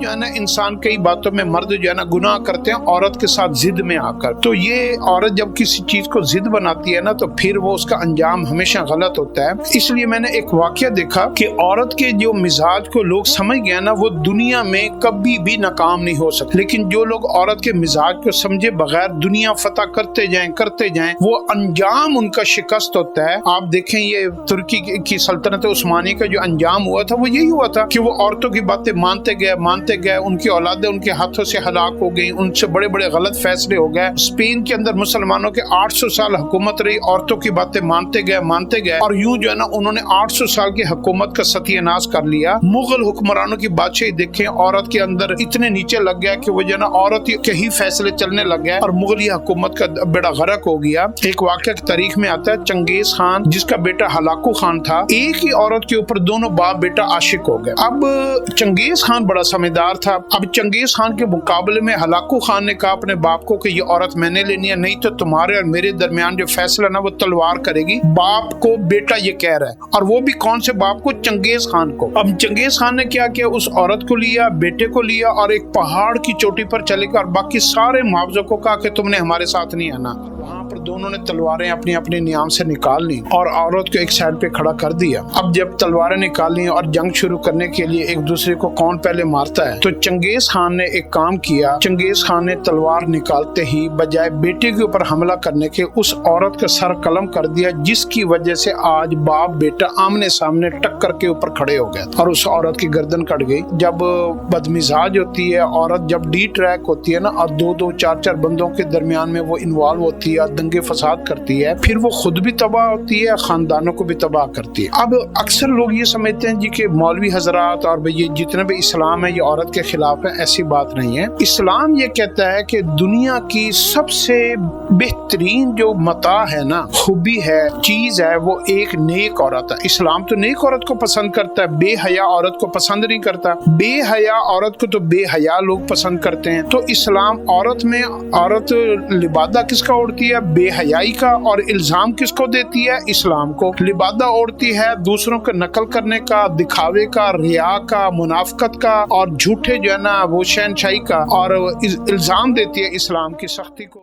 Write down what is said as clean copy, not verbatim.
جو ہے نا انسان کئی باتوں میں مرد جو ہے نا گناہ کرتے ہیں عورت کے ساتھ ضد میں آ کر. تو یہ عورت جب کسی چیز کو ضد بناتی ہے نا تو پھر وہ اس کا انجام ہمیشہ غلط ہوتا ہے. اس لیے میں نے ایک واقعہ دیکھا کہ عورت کے جو مزاج کو لوگ سمجھ گئے نا وہ دنیا میں کبھی بھی ناکام نہیں ہو سکتے. لیکن جو لوگ عورت کے مزاج کو سمجھے بغیر دنیا فتح کرتے جائیں وہ انجام ان کا شکست ہوتا ہے. آپ دیکھیں یہ ترکی کی سلطنت عثمانی کا جو انجام ہوا تھا وہ یہی ہوا تھا کہ وہ عورتوں کی باتیں مانتے گئے, ان کی اولادیں ان کے ہاتھوں سے ہلاک ہو گئی, ان سے بڑے بڑے غلط فیصلے ہو گئے. اسپین کے اندر مسلمانوں کے 800 سال حکومت رہی, عورتوں کی باتیں مانتے گئے اور یوں جو ہے نا انہوں نے 800 سال کی حکومت کا ستیہ ناش کر لیا. مغل حکمرانوں کی بادشاہی دیکھیں, عورت کے اندر اتنے نیچے لگ گیا کہ وہ جو ہے نا عورت کے ہی فیصلے چلنے لگ گئے اور مغلی حکومت کا بیڑا غرق ہو گیا. ایک واقعہ تاریخ میں آتا ہے, چنگیز خان جس کا بیٹا ہلاکو خان تھا, ایک ہی عورت کے اوپر دونوں باپ بیٹا عاشق ہو گئے. اب چنگیز خان بڑا سمجھدار تھا. اب چنگیز خان کے مقابلے میں ہلاکو خان نے کہا اپنے باپ کو کہ یہ عورت میں نے لینی ہے, نہیں تو تمہارے اور میرے درمیان جو فیصلہ نا وہ تلوار کرے گی. باپ کو بیٹا یہ کہہ رہا ہے, اور وہ بھی کون سے باپ کو؟ چنگیز خان کو. اب چنگیز خان نے کیا کیا, اس عورت کو لیا, بیٹے کو لیا اور ایک پہاڑ کی چوٹی پر چلے گا اور باقی سارے محافظوں کو کہا کہ تم نے ہمارے ساتھ نہیں آنا. وہاں پر دونوں نے تلواریں اپنی اپنی نیام سے نکال لی اور عورت کو ایک سائڈ پہ کھڑا کر دیا. اب جب تلواریں نکال لی اور جنگ شروع کرنے کے لیے ایک دوسرے کو کون پہلے مارتا ہے, تو چنگیز خان نے ایک کام کیا. چنگیز خان نے تلوار نکالتے ہی بجائے بیٹے کے اوپر حملہ کرنے کے اس عورت کا سر قلم کر دیا, جس کی وجہ سے آج باپ بیٹا آمنے سامنے ٹکر کے اوپر کھڑے ہو گئے اور اس عورت کی گردن کٹ گئی. جب بدمزاج ہوتی ہے عورت, جب ڈی ٹریک ہوتی ہے نا اور دو چار بندوں کے درمیان میں وہ انوالو ہوتی ہے, دنگے فساد کرتی ہے, پھر وہ خود بھی تباہ ہوتی ہے, خاندانوں کو بھی تباہ کرتی ہے. اب اکثر لوگ یہ سمجھتے ہیں جی کہ مولوی حضرات اور یہ جتنے بھی اسلام ہے یہ عورت کے خلاف ہے. ایسی بات نہیں ہے. اسلام یہ کہتا ہے کہ دنیا کی سب سے بہترین جو متاع ہے نا, خوبی ہے, چیز ہے, وہ ایک نیک عورت ہے. اسلام تو نیک عورت کو پسند کرتا ہے, بے حیا عورت کو پسند نہیں کرتا. بے حیا عورت کو تو بے حیا لوگ پسند کرتے ہیں. تو اسلام عورت میں, عورت لبادہ کس کا اوڑھتی ہے؟ بے حیائی کا. اور الزام کس کو دیتی ہے؟ اسلام کو. لبادہ اوڑھتی ہے دوسروں کو نقل کرنے کا, دکھاوے کا, ریا کا, منافقت کا اور جھوٹے جو ہے نا وہ شہنشاہی کا, اور الزام دیتی ہے اسلام کی سختی کو.